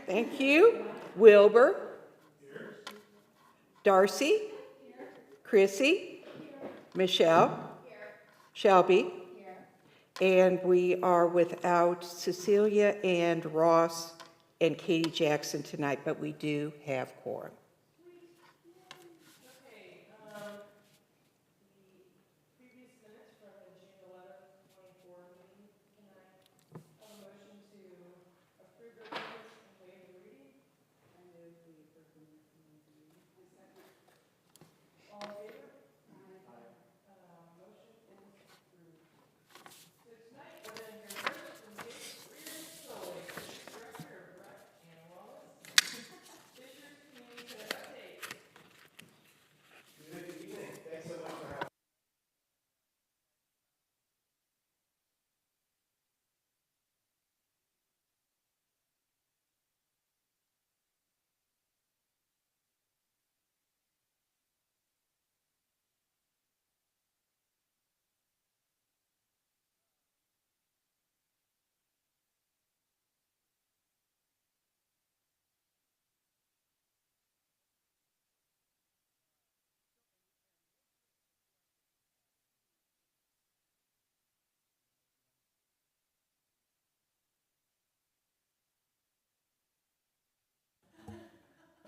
Thank you. Wilbur. Darcy. Chrissy. Michelle. Shelby. And we are without Cecilia and Ross and Katie Jackson tonight, but we do have quorum.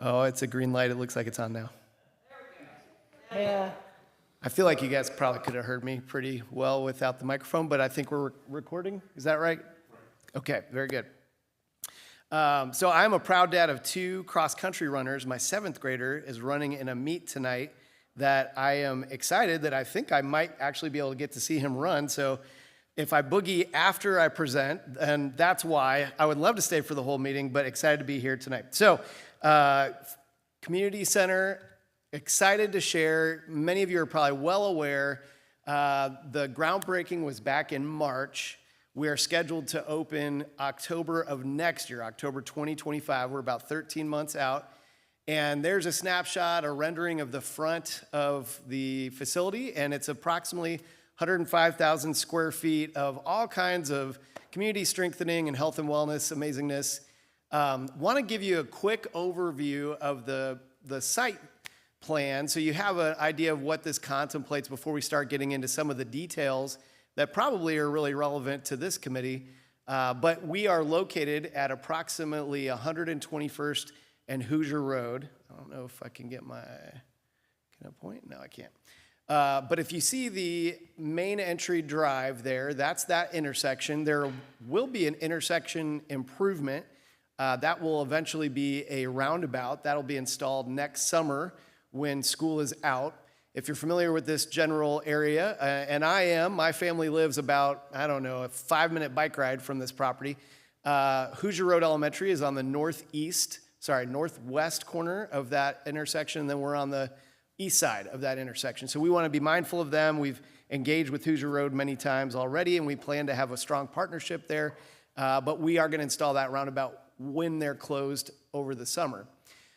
Oh, it's a green light. It looks like it's on now. Yeah. I feel like you guys probably could have heard me pretty well without the microphone, but I think we're recording. Is that right? Okay, very good. So I'm a proud dad of 2 cross-country runners. My 7th grader is running in a meet tonight that I am excited that I think I might actually be able to get to see him run. So if I boogie after I present, and that's why I would love to stay for the whole meeting, but excited to be here tonight. So community center, excited to share. Many of you are probably well aware, the groundbreaking was back in March. We are scheduled to open October of next year, October 2025. We're about 13 months out. And there's a snapshot, a rendering of the front of the facility, and it's approximately 105,000 square feet of all kinds of community strengthening and health and wellness amazingness. Want to give you a quick overview of the site plan so you have an idea of what this contemplates before we start getting into some of the details that probably are really relevant to this committee. But we are located at approximately 121st and Hoosier Road. I don't know if I can get my, can I point? No, I can't. But if you see the main entry drive there, that's that intersection. There will be an intersection improvement. That will eventually be a roundabout. That'll be installed next summer when school is out. If you're familiar with this general area, and I am, my family lives about, I don't know, a 5-minute bike ride from this property. Hoosier Road Elementary is on the northwest corner of that intersection, and then we're on the east side of that intersection. So we want to be mindful of them. We've engaged with Hoosier Road many times already, and we plan to have a strong partnership there. But we are going to install that roundabout when they're closed over the summer.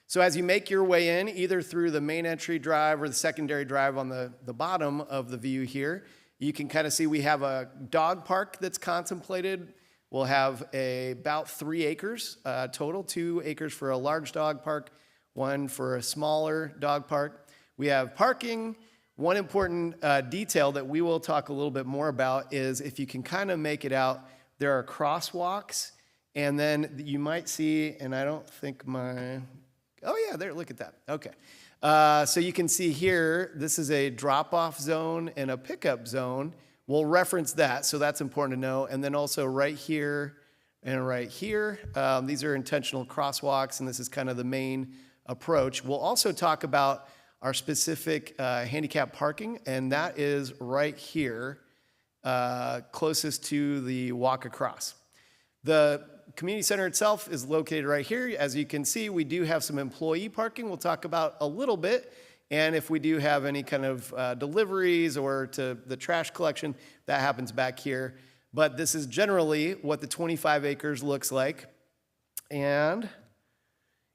So as you make your way in, either through the main entry drive or the secondary drive on the bottom of the view here, you can kind of see we have a dog park that's contemplated. We'll have about 3 acres total, 2 acres for a large dog park, 1 for a smaller dog park. We have parking. One important detail that we will talk a little bit more about is if you can kind of make it out, there are crosswalks. And then you might see, and I don't think my, oh yeah, there, look at that. Okay. So you can see here, this is a drop-off zone and a pickup zone. We'll reference that, so that's important to know. And then also right here and right here, these are intentional crosswalks, and this is kind of the main approach. We'll also talk about our specific handicap parking, and that is right here, closest to the walk across. The community center itself is located right here. As you can see, we do have some employee parking we'll talk about a little bit. And if we do have any kind of deliveries or to the trash collection, that happens back here. But this is generally what the 25 acres looks like. And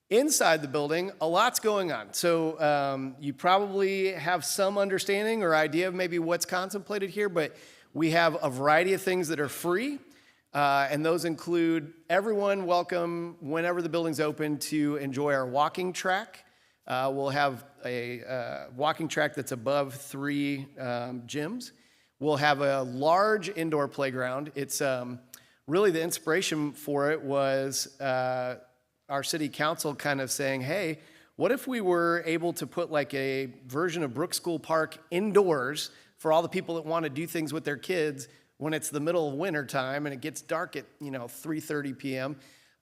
inside the building, a lot's going on. So you probably have some understanding or idea of maybe what's contemplated here, but we have a variety of things that are free. And those include everyone welcome whenever the building's open to enjoy our walking track. We'll have a walking track that's above 3 gyms. We'll have a large indoor playground. It's really the inspiration for it was our city council kind of saying, hey, what if we were able to put like a version of Brook School Park indoors for all the people that want to do things with their kids when it's the middle of winter time and it gets dark at 3:30 p.m.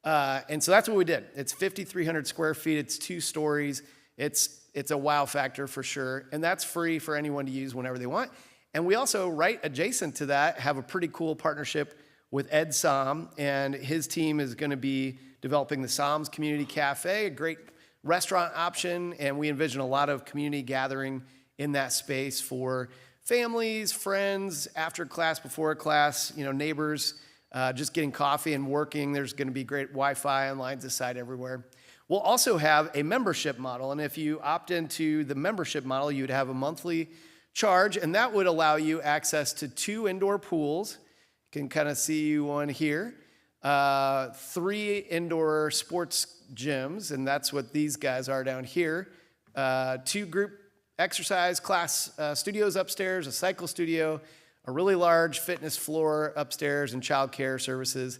And so that's what we did. It's 5,300 square feet. It's 2 stories. It's a wow factor for sure. And that's free for anyone to use whenever they want. And we also, right adjacent to that, have a pretty cool partnership with Ed Som, and his team is going to be developing the Som's Community Cafe, a great restaurant option, and we envision a lot of community gathering in that space for families, friends, after class, before class, neighbors, just getting coffee and working. There's going to be great Wi-Fi and lines of sight everywhere. We'll also have a membership model, and if you opt into the membership model, you'd have a monthly charge, and that would allow you access to 2 indoor pools. You can kind of see one here. 3 indoor sports gyms, and that's what these guys are down here. 2 group exercise class studios upstairs, a cycle studio, a really large fitness floor upstairs, and childcare services.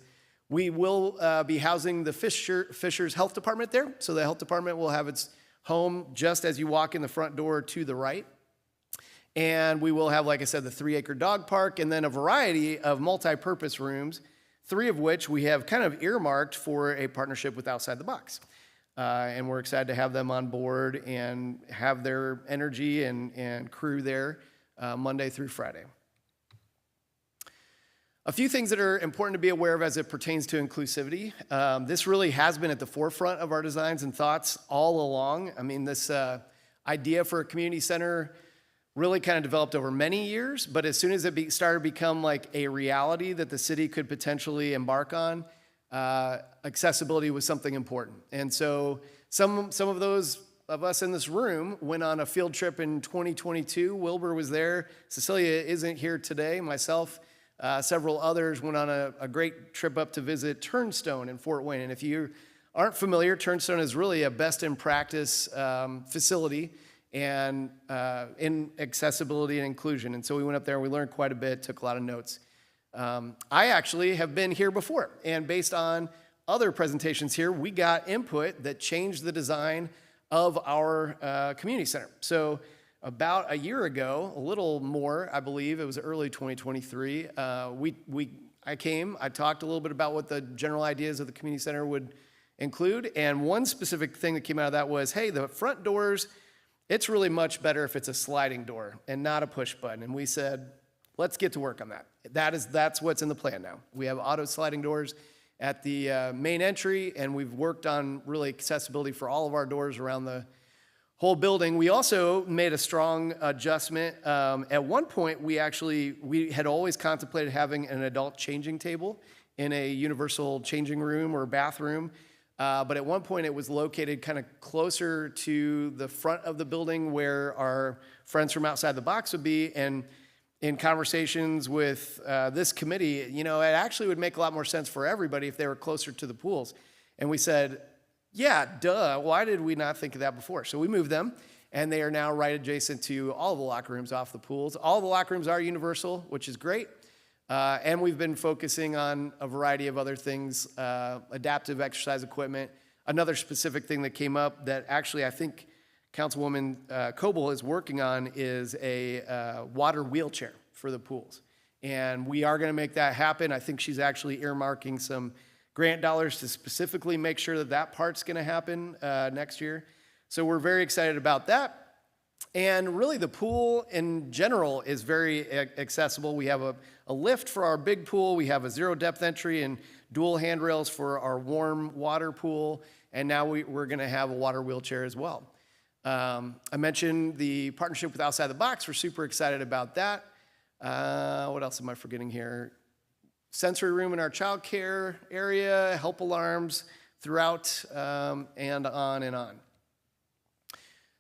We will be housing the Fisher's Health Department there. So the health department will have its home just as you walk in the front door to the right. And we will have, like I said, the 3-acre dog park, and then a variety of multi-purpose rooms, 3 of which we have kind of earmarked for a partnership with Outside the Box. And we're excited to have them on board and have their energy and crew there Monday through Friday. A few things that are important to be aware of as it pertains to inclusivity. This really has been at the forefront of our designs and thoughts all along. I mean, this idea for a community center really kind of developed over many years, but as soon as it started to become like a reality that the city could potentially embark on, accessibility was something important. And so some of those of us in this room went on a field trip in 2022. Wilbur was there. Cecilia isn't here today. Myself, several others went on a great trip up to visit Turnstone in Fort Wayne. And if you aren't familiar, Turnstone is really a best in practice facility and in accessibility and inclusion. And so we went up there and we learned quite a bit, took a lot of notes. I actually have been here before, and based on other presentations here, we got input that changed the design of our community center. So about a year ago, a little more, I believe, it was early 2023, I talked a little bit about what the general ideas of the community center would include, and one specific thing that came out of that was, hey, the front doors, it's really much better if it's a sliding door and not a push button. And we said, let's get to work on that. That's what's in the plan now. We have auto sliding doors at the main entry, and we've worked on really accessibility for all of our doors around the whole building. We also made a strong adjustment. At one point, we had always contemplated having an adult changing table in a universal changing room or bathroom. But at one point, it was located kind of closer to the front of the building where our friends from Outside the Box would be. And in conversations with this committee, it actually would make a lot more sense for everybody if they were closer to the pools. And we said, yeah, duh, why did we not think of that before? So we moved them, and they are now right adjacent to all of the locker rooms off the pools. All the locker rooms are universal, which is great. And we've been focusing on a variety of other things, adaptive exercise equipment. Another specific thing that came up that actually I think Councilwoman Coble is working on is a water wheelchair for the pools. And we are going to make that happen. I think she's actually earmarking some grant dollars to specifically make sure that that part's going to happen next year. So we're very excited about that. And really the pool in general is very accessible. We have a lift for our big pool. We have a 0 depth entry and dual handrails for our warm water pool. And now we're going to have a water wheelchair as well. I mentioned the partnership with Outside the Box. We're super excited about that. What else am I forgetting here? Sensory room in our child care area, help alarms throughout, and on and on.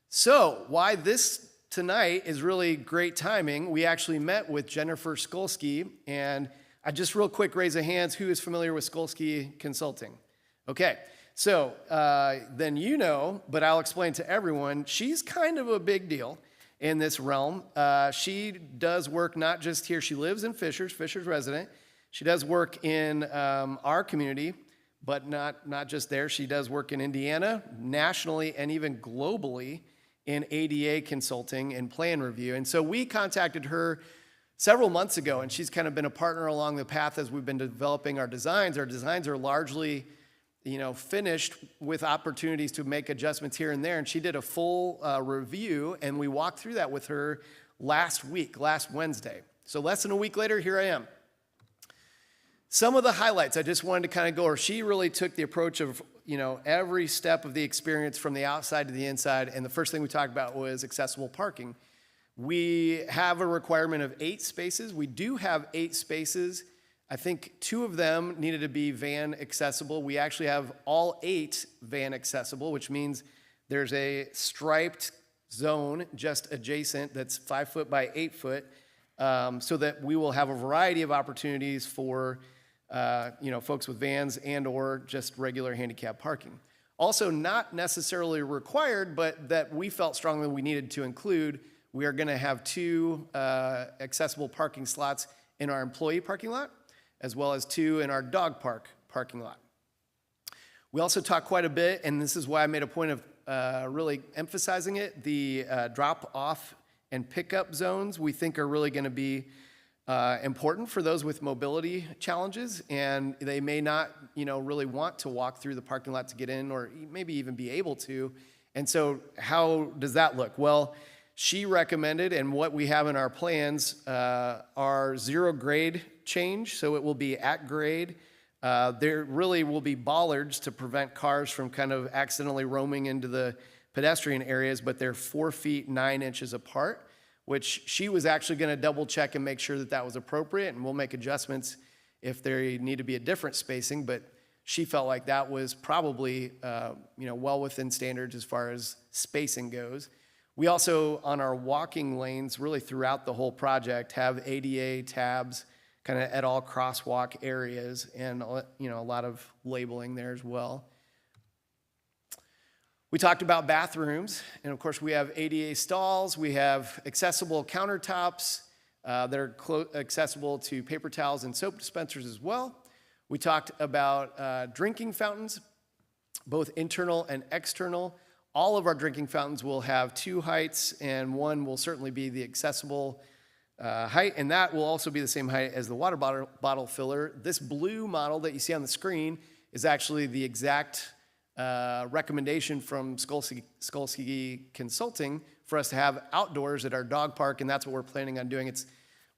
So why this tonight is really great timing, we actually met with Jennifer Skolsky, and I just real quick raise a hands. Who is familiar with Skolsky Consulting? Okay, so then you know, but I'll explain to everyone, she's kind of a big deal in this realm. She does work not just here. She lives in Fisher's resident. She does work in our community, but not just there. She does work in Indiana, nationally, and even globally in ADA consulting and plan review. And so we contacted her several months ago, and she's kind of been a partner along the path as we've been developing our designs. Our designs are largely, finished with opportunities to make adjustments here and there. And she did a full review, and we walked through that with her last Wednesday. So less than a week later, here I am. Some of the highlights I just wanted to kind of go over. She really took the approach of, every step of the experience from the outside to the inside. And the first thing we talked about was accessible parking. We have a requirement of 8 spaces. We do have 8 spaces. I think 2 of them needed to be van accessible. We actually have all 8 van accessible, which means there's a striped zone just adjacent that's 5 foot by 8 foot, so that we will have a variety of opportunities for folks with vans and or just regular handicap parking. Also not necessarily required, but that we felt strongly we needed to include, we are going to have 2 accessible parking slots in our employee parking lot, as well as 2 in our dog park parking lot. We also talked quite a bit, and this is why I made a point of really emphasizing it, the drop-off and pickup zones we think are really going to be important for those with mobility challenges, and they may not, really want to walk through the parking lot to get in, or maybe even be able to. And so how does that look? Well, she recommended, and what we have in our plans are 0 grade change, so it will be at grade. There really will be bollards to prevent cars from kind of accidentally roaming into the pedestrian areas, but they're 4 feet 9 inches apart, which she was actually going to double check and make sure that that was appropriate, and we'll make adjustments if there need to be a different spacing, but she felt like that was probably well within standards as far as spacing goes. We also, on our walking lanes, really throughout the whole project, have ADA tabs kind of at all crosswalk areas, and a lot of labeling there as well. We talked about bathrooms, and of course we have ADA stalls, we have accessible countertops that are accessible to paper towels and soap dispensers as well. We talked about drinking fountains, both internal and external. All of our drinking fountains will have 2 heights, and one will certainly be the accessible height, and that will also be the same height as the water bottle filler. This blue model that you see on the screen is actually the exact recommendation from Skolsky Consulting for us to have outdoors at our dog park, and that's what we're planning on doing. It's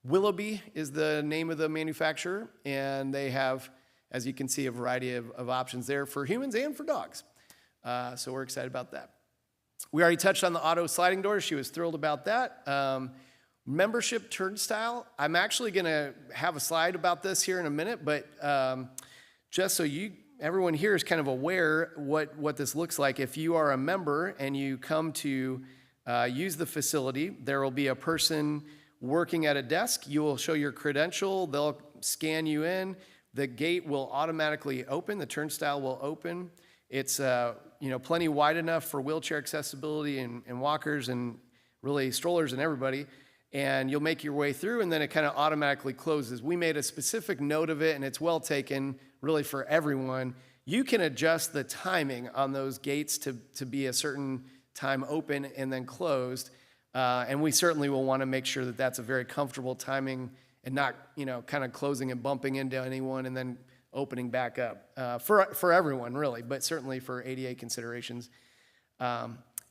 Willoughby is the name of the manufacturer, and they have, as you can see, a variety of options there for humans and for dogs. So we're excited about that. We already touched on the auto sliding doors. She was thrilled about that. Membership turnstile. I'm actually going to have a slide about this here in a minute, but just so everyone here is kind of aware what this looks like. If you are a member and you come to use the facility, there will be a person working at a desk. You will show your credential. They'll scan you in. The gate will automatically open. The turnstile will open. It's plenty wide enough for wheelchair accessibility and walkers and really strollers and everybody. And you'll make your way through, and then it kind of automatically closes. We made a specific note of it, and it's well taken really for everyone. You can adjust the timing on those gates to be a certain time open and then closed. And we certainly will want to make sure that that's a very comfortable timing and not, kind of closing and bumping into anyone and then opening back up for everyone, really, but certainly for ADA considerations.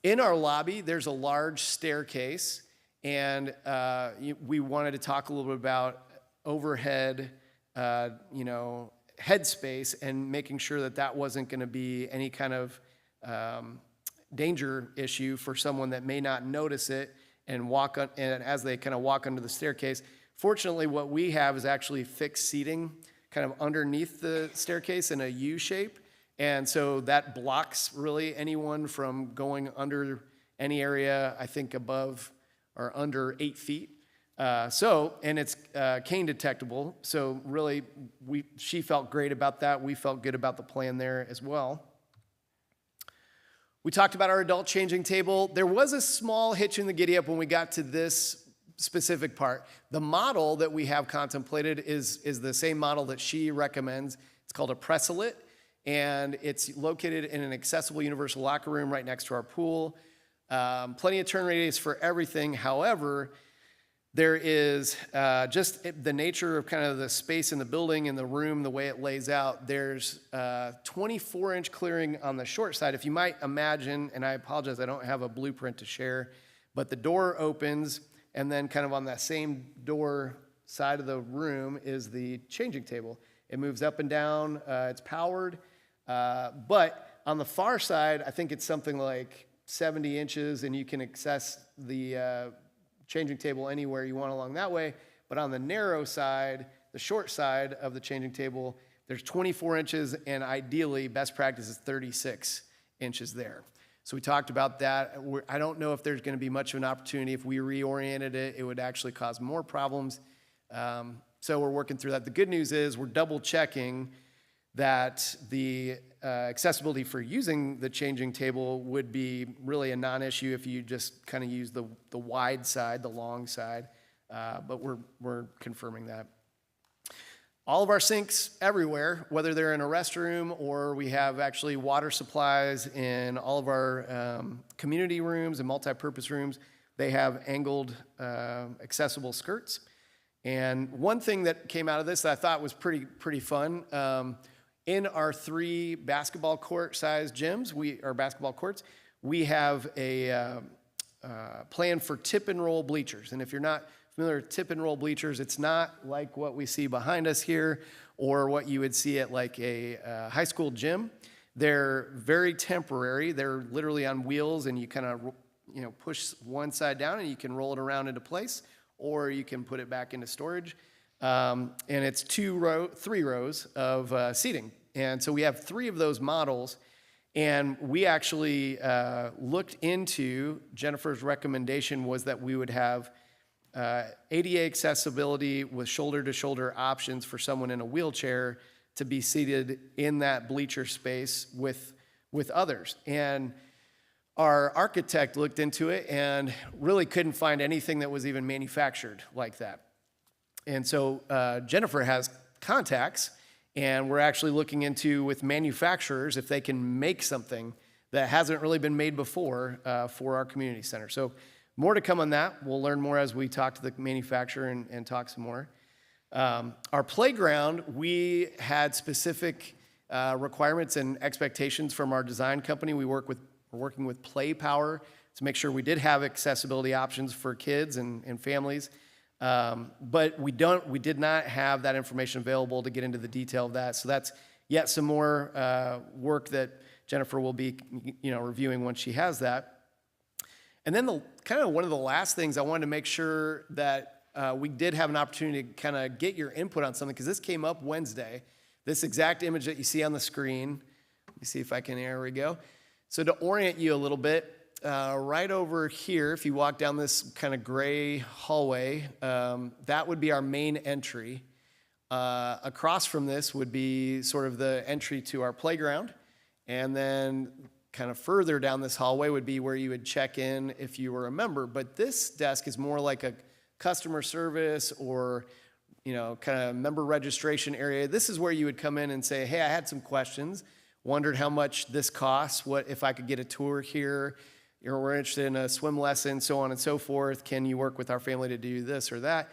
In our lobby, there's a large staircase, and we wanted to talk a little bit about overhead, headspace, and making sure that that wasn't going to be any kind of danger issue for someone that may not notice it and and as they kind of walk under the staircase. Fortunately, what we have is actually fixed seating kind of underneath the staircase in a U shape, and so that blocks really anyone from going under any area, I think above or under 8 feet. And it's cane detectable. So really, she felt great about that. We felt good about the plan there as well. We talked about our adult changing table. There was a small hitch in the giddy up when we got to this specific part. The model that we have contemplated is the same model that she recommends. It's called a Pressalit, and it's located in an accessible universal locker room right next to our pool. Plenty of turn radius for everything. However, there is just the nature of kind of the space in the building and the room, the way it lays out. There's 24-inch clearing on the short side. If you might imagine, and I apologize, I don't have a blueprint to share, but the door opens, and then kind of on that same door side of the room is the changing table. It moves up and down. It's powered. But on the far side, I think it's something like 70 inches, and you can access the changing table anywhere you want along that way. But on the narrow side, the short side of the changing table, there's 24 inches, and ideally, best practice is 36 inches there. So we talked about that. I don't know if there's going to be much of an opportunity. If we reoriented it, it would actually cause more problems. So we're working through that. The good news is we're double checking that the accessibility for using the changing table would be really a non-issue if you just kind of use the wide side, the long side, but we're confirming that. All of our sinks everywhere, whether they're in a restroom or we have actually water supplies in all of our community rooms and multi-purpose rooms, they have angled accessible skirts. And one thing that came out of this that I thought was pretty fun, in our 3 basketball court size gyms, our basketball courts, we have a plan for tip and roll bleachers. And if you're not familiar with tip and roll bleachers, it's not like what we see behind us here or what you would see at like a high school gym. They're very temporary. They're literally on wheels, and you kind of push one side down and you can roll it around into place, or you can put it back into storage. And it's 3 rows of seating. And so we have 3 of those models, and we actually looked into, Jennifer's recommendation was that we would have ADA accessibility with shoulder-to-shoulder options for someone in a wheelchair to be seated in that bleacher space with others. And our architect looked into it and really couldn't find anything that was even manufactured like that. And so Jennifer has contacts, and we're actually looking into with manufacturers if they can make something that hasn't really been made before for our community center. So more to come on that. We'll learn more as we talk to the manufacturer and talk some more. Our playground, we had specific requirements and expectations from our design company. We're working with Play Power to make sure we did have accessibility options for kids and families. But we did not have that information available to get into the detail of that. So that's yet some more work that Jennifer will be, reviewing once she has that. And then one of the last things I wanted to make sure that we did have an opportunity to kind of get your input on something, because this came up Wednesday. This exact image that you see on the screen. Let me see if I can. There we go. So to orient you a little bit. Right over here, if you walk down this kind of gray hallway, that would be our main entry. Across from this would be sort of the entry to our playground. And then kind of further down this hallway would be where you would check in if you were a member. But this desk is more like a customer service or, kind of member registration area. This is where you would come in and say, hey, I had some questions, wondered how much this costs, what if I could get a tour here. We're interested in a swim lesson, so on and so forth. Can you work with our family to do this or that?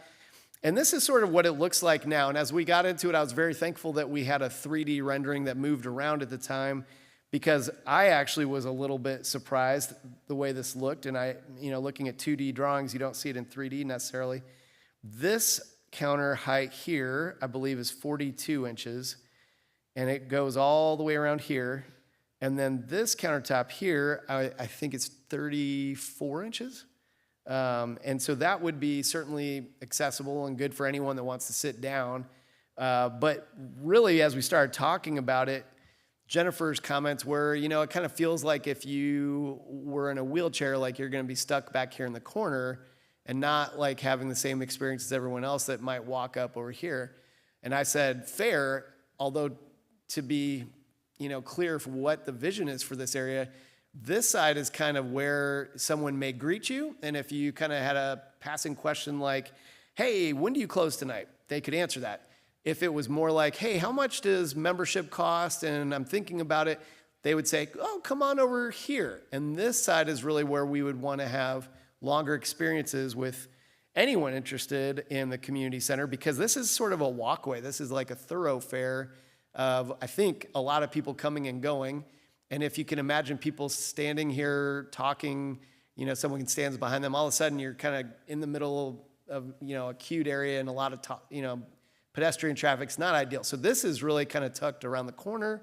And this is sort of what it looks like now. And as we got into it, I was very thankful that we had a 3D rendering that moved around at the time, because I actually was a little bit surprised the way this looked. And looking at 2D drawings, you don't see it in 3D necessarily. This counter height here, I believe, is 42 inches. And it goes all the way around here. And then this countertop here, I think it's 34 inches. And so that would be certainly accessible and good for anyone that wants to sit down. But really, as we started talking about it, Jennifer's comments were, it kind of feels like if you were in a wheelchair, like you're going to be stuck back here in the corner. and not like having the same experience as everyone else that might walk up over here. And I said, fair, although to be, clear for what the vision is for this area, this side is kind of where someone may greet you. And if you kind of had a passing question like, hey, when do you close tonight? They could answer that. If it was more like, hey, how much does membership cost? And I'm thinking about it, they would say, oh, come on over here. And this side is really where we would want to have longer experiences with anyone interested in the community center, because this is sort of a walkway. This is like a thoroughfare of, I think, a lot of people coming and going. And if you can imagine people standing here talking, someone stands behind them, all of a sudden you're kind of in the middle of, a queued area and a lot of, pedestrian traffic's not ideal. So this is really kind of tucked around the corner,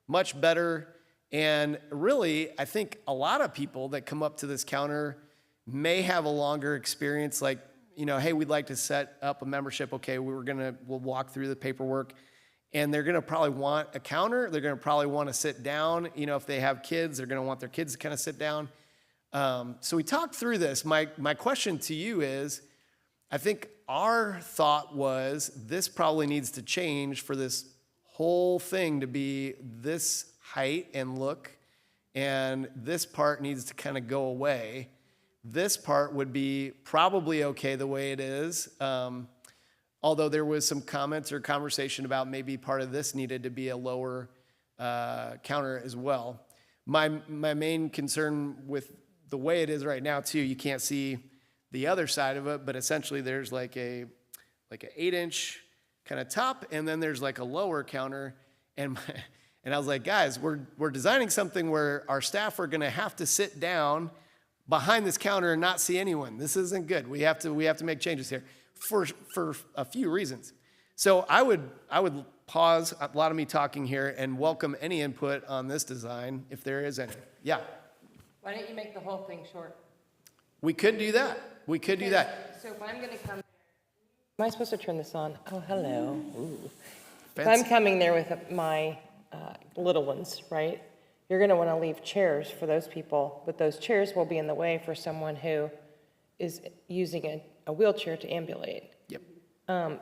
much better. And really, I think a lot of people that come up to this counter may have a longer experience, like, hey, we'd like to set up a membership. Okay, we'll walk through the paperwork. And they're gonna probably want a counter. They're gonna probably wanna sit down. If they have kids, they're gonna want their kids to kind of sit down. So we talked through this. My question to you is, I think our thought was this probably needs to change for this whole thing to be this height and look, and this part needs to kind of go away. This part would be probably okay the way it is, although there was some comments or conversation about maybe part of this needed to be a lower counter as well. My main concern with the way it is right now too, you can't see the other side of it, but essentially there's like an 8-inch kind of top, and then there's like a lower counter. And I was like, guys, we're designing something where our staff are gonna have to sit down behind this counter and not see anyone. This isn't good. We have to make changes here for a few reasons. So I would pause a lot of me talking here and welcome any input on this design if there is any. Yeah. Why don't you make the whole thing short? We could do that. We could do that. So if I'm going to come, am I supposed to turn this on? Oh, hello. Ooh. If Fancy. I'm coming there with my little ones, right? You're going to want to leave chairs for those people, but those chairs will be in the way for someone who is using a wheelchair to ambulate. Yep. And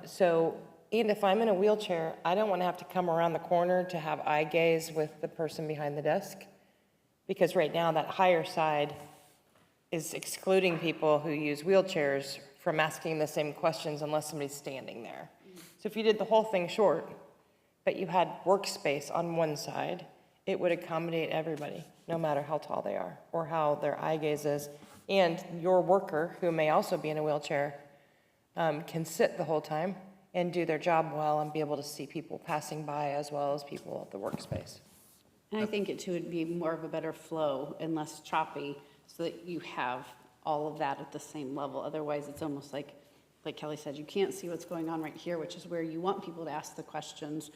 if I'm in a wheelchair, I don't want to have to come around the corner to have eye gaze with the person behind the desk, because right now that higher side is excluding people who use wheelchairs from asking the same questions unless somebody's standing there. So if you did the whole thing short, but you had workspace on one side, it would accommodate everybody, no matter how tall they are or how their eye gaze is. And your worker, who may also be in a wheelchair, can sit the whole time and do their job well and be able to see people passing by as well as people at the workspace. And I think it too would be more of a better flow and less choppy, so that you have all of that at the same level. Otherwise, it's almost like Kelly said, you can't see what's going on right here, which is where you want people to ask the questions.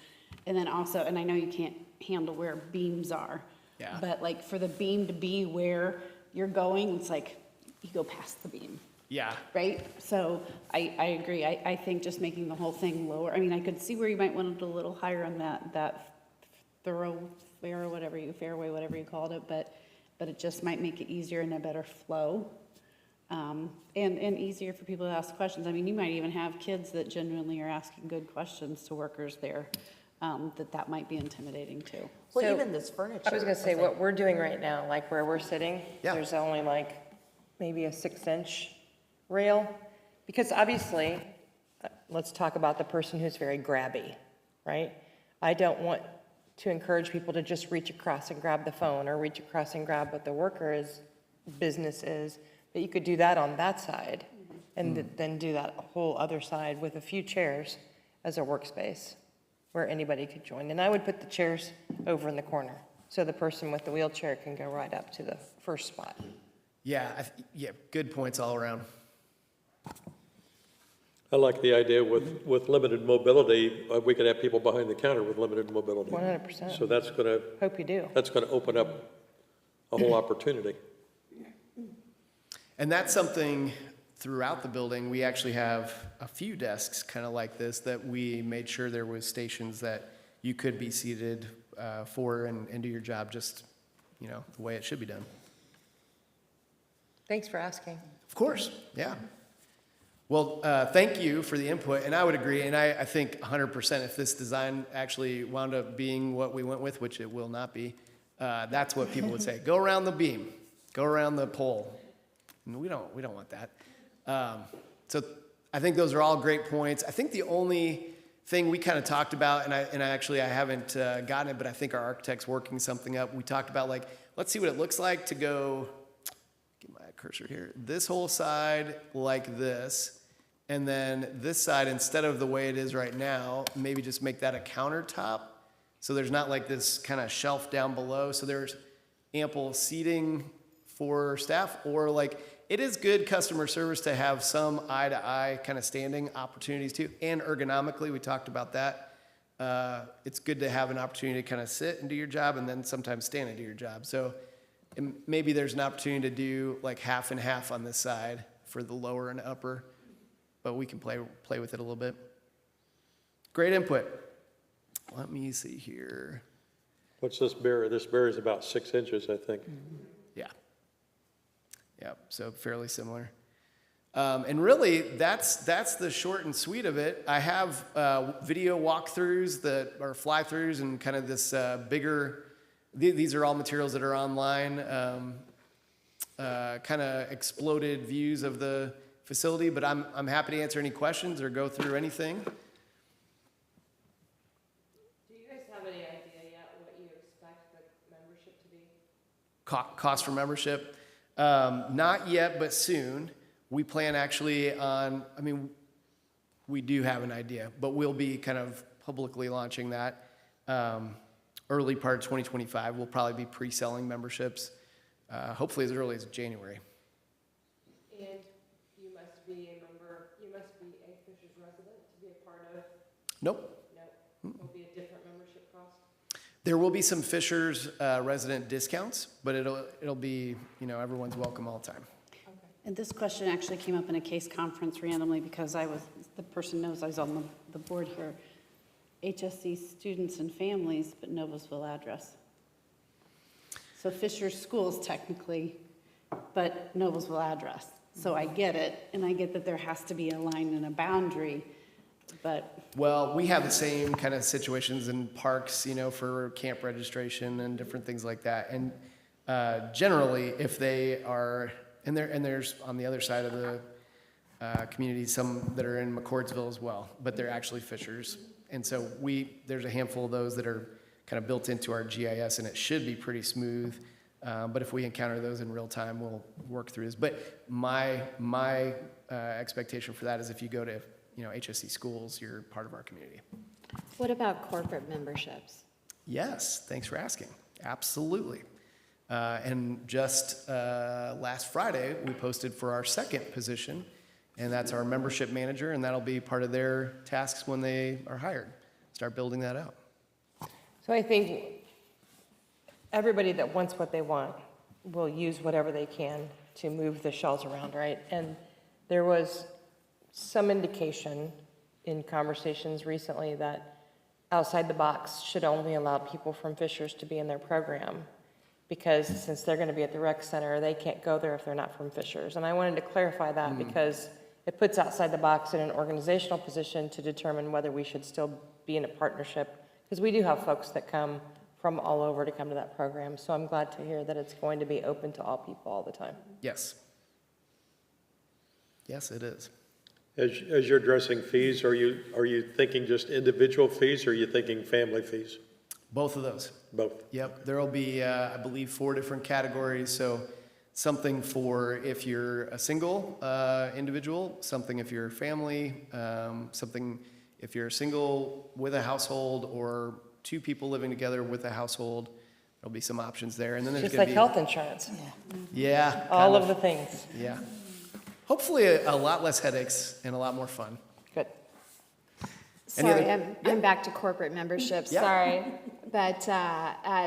And then also, and I know you can't handle where beams are, Yeah. but like for the beam to be where you're going, it's like you go past the beam. Yeah. Right? So I agree. I think just making the whole thing lower, I mean, I could see where you might want it a little higher on that thoroughfare or whatever fairway, whatever you called it, but it just might make it easier and a better flow. And easier for people to ask questions. I mean, you might even have kids that genuinely are asking good questions to workers there, that might be intimidating too. Well, So, even this furniture. I was going to say, what we're doing right now, like where we're sitting, Yeah. there's only like maybe a 6-inch rail. Because obviously, let's talk about the person who's very grabby, right? I don't want to encourage people to just reach across and grab the phone or reach across and grab what the worker's business is. But you could do that on that side and then do that whole other side with a few chairs as a workspace where anybody could join. And I would put the chairs over in the corner so the person with the wheelchair can go right up to the first spot. Yeah. Good points all around. I like the idea with limited mobility, we could have people behind the counter with limited mobility. 100%. So that's gonna Hope you do. open up a whole opportunity. And that's something throughout the building. We actually have a few desks kind of like this that we made sure there was stations that you could be seated for and do your job just, the way it should be done. Thanks for asking. Of course, yeah. Well, thank you for the input, and I would agree, and I think 100% if this design actually wound up being what we went with, which it will not be, that's what people would say. Go around the beam, go around the pole. And we don't want that. So I think those are all great points. I think the only thing we kind of talked about, and I haven't gotten it, but I think our architect's working something up. We talked about like, let's see what it looks like to go, get my cursor here, this whole side like this, and then this side, instead of the way it is right now, maybe just make that a countertop. So there's not like this kind of shelf down below. So there's ample seating for staff, or like, it is good customer service to have some eye-to-eye kind of standing opportunities too, and ergonomically, we talked about that. It's good to have an opportunity to kind of sit and do your job, and then sometimes stand and do your job. So maybe there's an opportunity to do like half and half on this side for the lower and upper, but we can play with it a little bit. Great input. Let me see here. What's this barrier? This barrier is about 6 inches, I think. Yeah. Yeah, so fairly similar. And really, that's the short and sweet of it. I have video walkthroughs that are fly-throughs and kind of this bigger, these are all materials that are online, kind of exploded views of the facility, but I'm happy to answer any questions or go through anything. Do you guys have any idea yet what you expect the membership to be? Cost for membership? Not yet, but soon. We plan actually on, we do have an idea, but we'll be kind of publicly launching that early part of 2025. We'll probably be pre-selling memberships, hopefully as early as January. And you must be a member, you must be a Fishers resident to be a part of? Nope. No, it'll be a different membership cost? There will be some Fishers resident discounts, but it'll be, everyone's welcome all the time. And this question actually came up in a case conference randomly because the person knows I was on the board here. HSC students and families, but Noblesville address. So Fisher Schools technically, but Noblesville address. So I get it, and I get that there has to be a line and a boundary, but. Well, we have the same kind of situations in parks, for camp registration and different things like that. And generally, if they are, and there's on the other side of the community, some that are in McCordsville as well, but they're actually Fishers. And so there's a handful of those that are kind of built into our GIS, and it should be pretty smooth. But if we encounter those in real time, we'll work through this. But my expectation for that is if you go to HSC schools, you're part of our community. What about corporate memberships? Yes, thanks for asking. Absolutely. And just last Friday, we posted for our second position, and that's our membership manager, and that'll be part of their tasks when they are hired. Start building that out. So I think everybody that wants what they want will use whatever they can to move the shells around, right? And there was some indication in conversations recently that outside the box should only allow people from Fishers to be in their program, because since they're going to be at the rec center, they can't go there if they're not from Fishers. And I wanted to clarify that because it puts outside the box in an organizational position to determine whether we should still be in a partnership, because we do have folks that come from all over to come to that program. So I'm glad to hear that it's going to be open to all people all the time. Yes. Yes, it is. As you're addressing fees, are you thinking just individual fees, or are you thinking family fees? Both of those. Both. Yep, there will be, I believe, 4 different categories. So something for if you're a single individual, something if you're a family, something if you're single with a household, or 2 people living together with a household. There'll be some options there. And then there's Just going like to be health insurance, Yeah. all kind of the things. Yeah. Hopefully a lot less headaches and a lot more fun. Good. Any Sorry, other- I'm back to corporate memberships, Yeah. sorry. But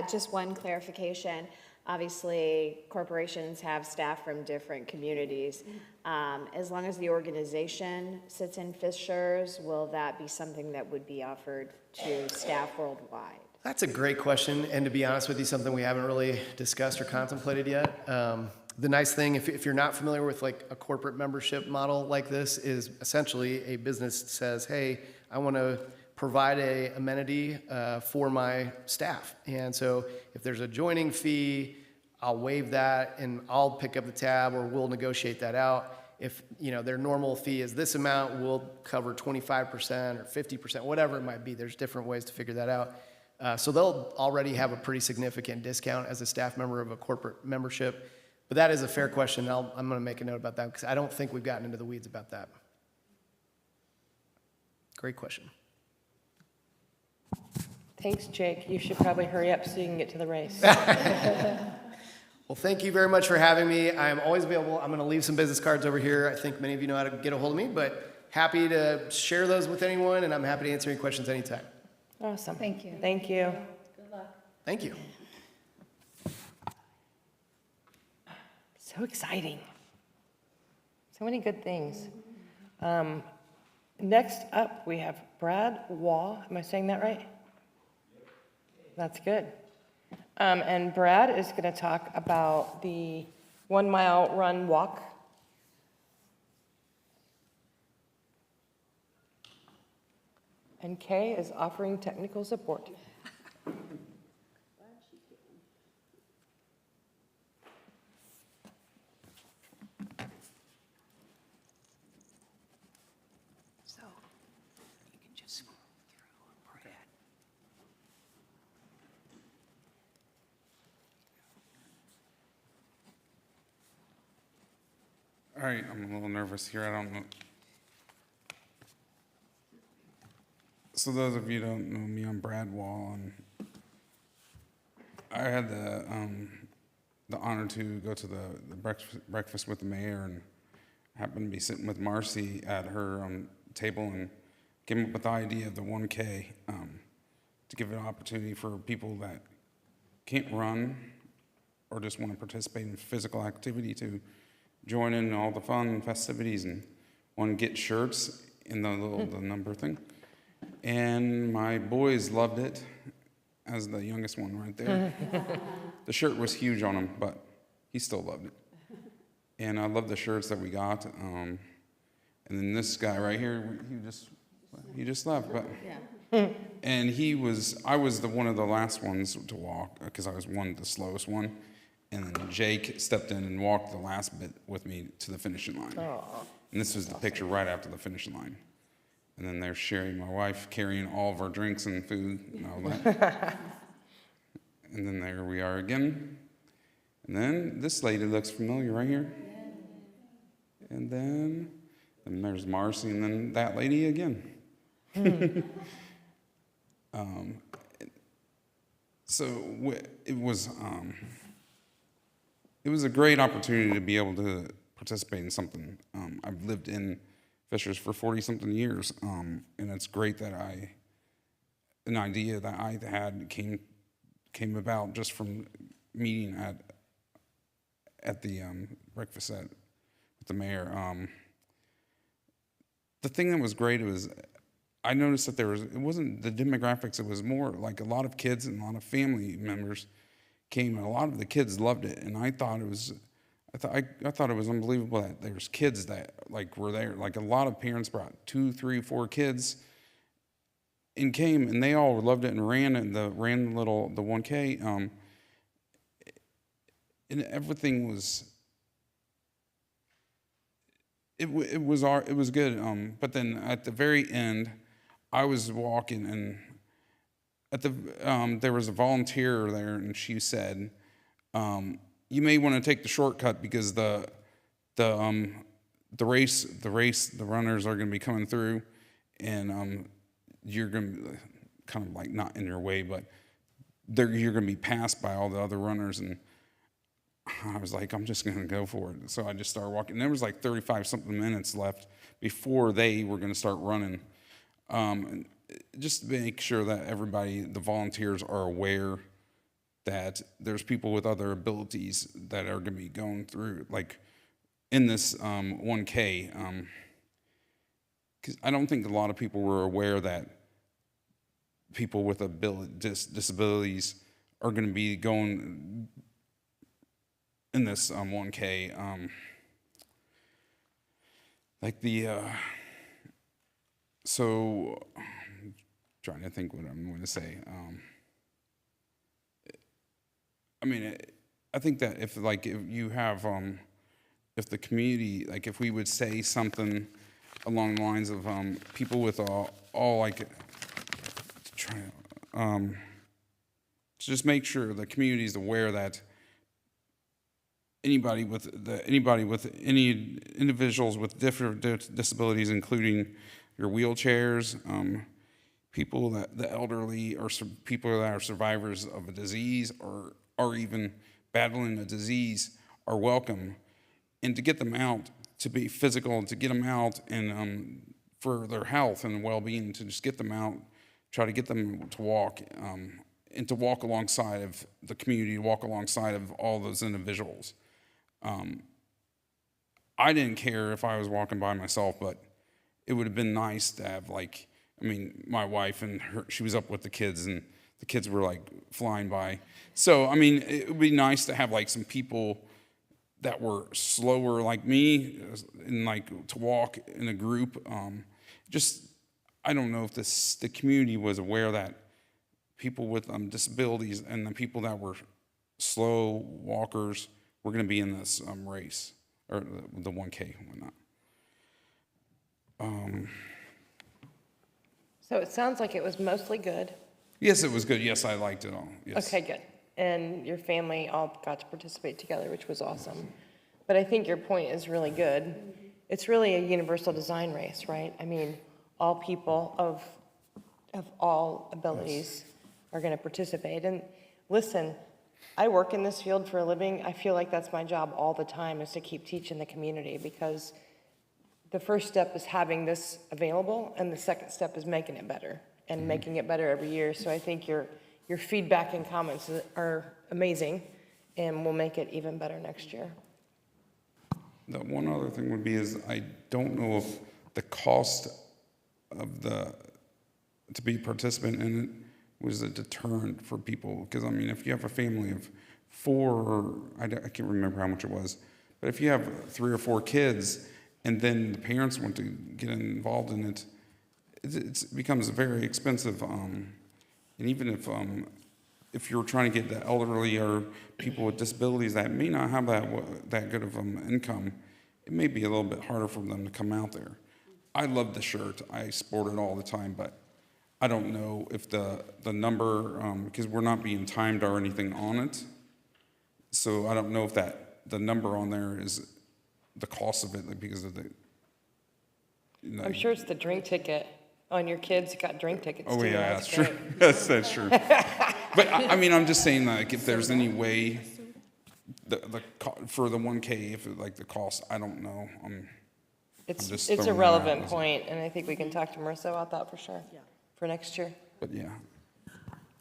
just one clarification. Obviously, corporations have staff from different communities. As long as the organization sits in Fishers, will that be something that would be offered to staff worldwide? That's a great question, and to be honest with you, something we haven't really discussed or contemplated yet. The nice thing, if you're not familiar with like a corporate membership model like this, is essentially a business says, hey, I want to provide a amenity for my staff. And so if there's a joining fee, I'll waive that and I'll pick up the tab, or we'll negotiate that out. If, their normal fee is this amount, we'll cover 25% or 50%, whatever it might be. There's different ways to figure that out. So they'll already have a pretty significant discount as a staff member of a corporate membership. But that is a fair question. I'm going to make a note about that because I don't think we've gotten into the weeds about that. Great question. Thanks, Jake. You should probably hurry up so you can get to the race. Well, thank you very much for having me. I am always available. I'm going to leave some business cards over here. I think many of you know how to get a hold of me, but happy to share those with anyone, and I'm happy to answer any questions anytime. Awesome. Thank you. Thank you. Thank you. So exciting. So many good things. Next up, we have Brad Waugh. Am I saying that right? That's good. And Brad is going to talk about the 1 mile run walk. And Kay is offering technical support. So you can just scroll through, Brad. All right, I'm a little nervous here. I don't know. So those of you who don't know me, I'm Brad Wall, and I had the honor to go to the breakfast with the mayor, and happened to be sitting with Marcy at her table, and came up with the idea of the 1K to give an opportunity for people that can't run or just want to participate in physical activity to join in all the fun and festivities, and want to get shirts in the number thing. And my boys loved it, as the youngest one right there. The shirt was huge on him, but he still loved it. And I love the shirts that we got. And then this guy right here, he just left, but. And I was one of the last ones to walk, because I was the slowest one. And then Jake stepped in and walked the last bit with me to the finishing line. And this was the picture right after the finishing line. And then there's Sherry, my wife, carrying all of our drinks and food and all that. And then there we are again. And then this lady looks familiar right here. And then there's Marcy, and then that lady again. So it was a great opportunity to be able to participate in something. I've lived in Fishers for 40-something years, and it's great that an idea that I had came about just from meeting at the breakfast with the mayor. The thing that was great was I noticed that it wasn't the demographics, it was more like a lot of kids and a lot of family members came, and a lot of the kids loved it, and I thought it was unbelievable that there's kids that were there. Like a lot of parents brought 2, 3, 4 kids and came, and they all loved it and ran the 1K. And everything was it was good. But then at the very end, I was walking, and there was a volunteer there, and she said, you may want to take the shortcut because the runners are going to be coming through, and you're going to be kind of like not in your way, but you're going to be passed by all the other runners. And I was like, I'm just going to go for it. So I just started walking. And there was like 35-something minutes left before they were going to start running. Just to make sure that the volunteers are aware that there's people with other abilities that are going to be going through, like in this 1K. Because I don't think a lot of people were aware that people with disabilities are going to be going in this 1K. Like the so I'm trying to think what I'm going to say. I mean, I think that if you have if the community, like if we would say something along the lines of people with all like try to just make sure the community is aware that anybody with any individuals with different disabilities, including your wheelchairs, people that the elderly, or people that are survivors of a disease or even battling a disease, are welcome, and to get them out to be physical, to get them out and for their health and well-being, to just get them out, try to get them to walk, and to walk alongside of the community, walk alongside of all those individuals. I didn't care if I was walking by myself, but it would have been nice to have my wife and she was up with the kids, and the kids were like flying by. So, it would be nice to have some people that were slower like me, and to walk in a group. I don't know if the community was aware that people with disabilities and the people that were slow walkers were going to be in this race, or the 1K and whatnot. So it sounds like it was mostly good. Yes, it was good. Yes, I liked it all. Yes. Okay, good. And your family all got to participate together, which was awesome. But I think your point is really good. It's really a universal design race, right? All people of all abilities are going to participate. And listen, I work in this field for a living. I feel like that's my job all the time, is to keep teaching the community, because the first step is having this available, and the second step is making it better, and making it better every year. So I think your feedback and comments are amazing, and we'll make it even better next year. The one other thing would be is I don't know if the cost of to be a participant in it was a deterrent for people. Because if you have a family of 4, or I can't remember how much it was, but if you have 3 or 4 kids, and then the parents want to get involved in it, it becomes very expensive. And even if you're trying to get the elderly or people with disabilities that may not have that good of income, it may be a little bit harder for them to come out there. I love the shirt. I sport it all the time, but I don't know if the number, because we're not being timed or anything on it, so I don't know if the number on there is the cost of it, because of the. I'm sure it's the drink ticket. On your kids got drink tickets too. Oh yeah, That's that's great. true. That's true. But I'm just saying, if there's any way, for the 1K, if the cost, I don't know. It's just a throwing that relevant out. point, and I think we can talk to Marissa about that for sure. For next year. But yeah.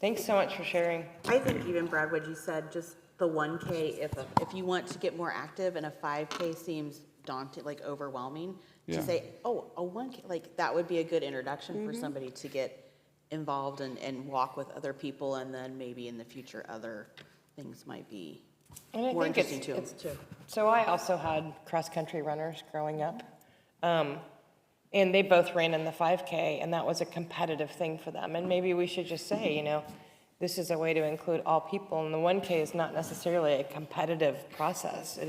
Thanks so much for sharing. I think even Brad, what you said, just the 1K, if you want to get more active, and a 5K seems daunting, overwhelming, Yeah. to say, oh, a 1K, that would be a good introduction for somebody to get involved and walk with other people, and then maybe in the future other things might be And I more think interesting to them too. So I also had cross-country runners growing up, and they both ran in the 5K, and that was a competitive thing for them. And maybe we should just say, this is a way to include all people, and the 1K is not necessarily a competitive process.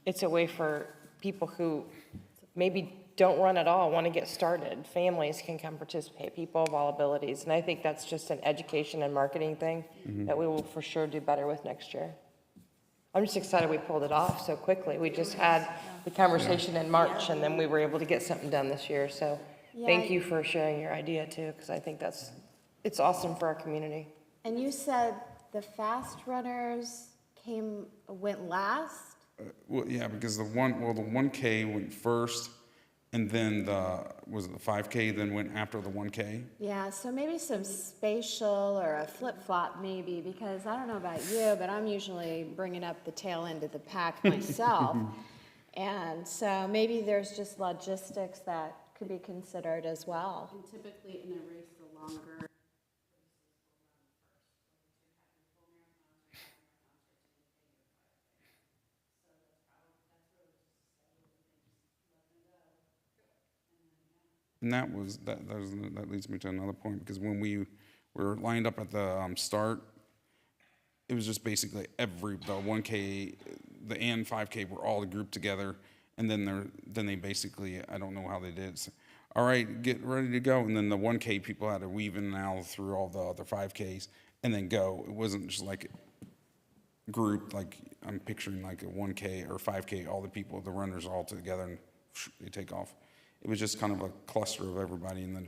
It's a way for people who maybe don't run at all, want to get started. Families can come participate, people of all abilities. And I think that's just an education and marketing thing that we will for sure do better with next year. I'm just excited we pulled it off so quickly. We just had the conversation in March, and then we were able to get something done this year. So thank you for sharing your idea too, because I think it's awesome for our community. And you said the fast runners went last? Well, yeah, because the 1K went first, and then the 5K then went after the 1K. Yeah, so maybe some spatial or a flip-flop maybe, because I don't know about you, but I'm usually bringing up the tail end of the pack myself. And so maybe there's just logistics that could be considered as well. And typically in a race, the longer. And that leads me to another point, because when we were lined up at the start, it was just basically the 1K, the and 5K were all grouped together, and then they basically, I don't know how they did. So, all right, get ready to go, and then the 1K people had to weave in and out through all the other 5Ks and then go. It wasn't just like grouped, like I'm picturing like a 1K or 5K, all the people, the runners all together and they take off. It was just kind of a cluster of everybody, and then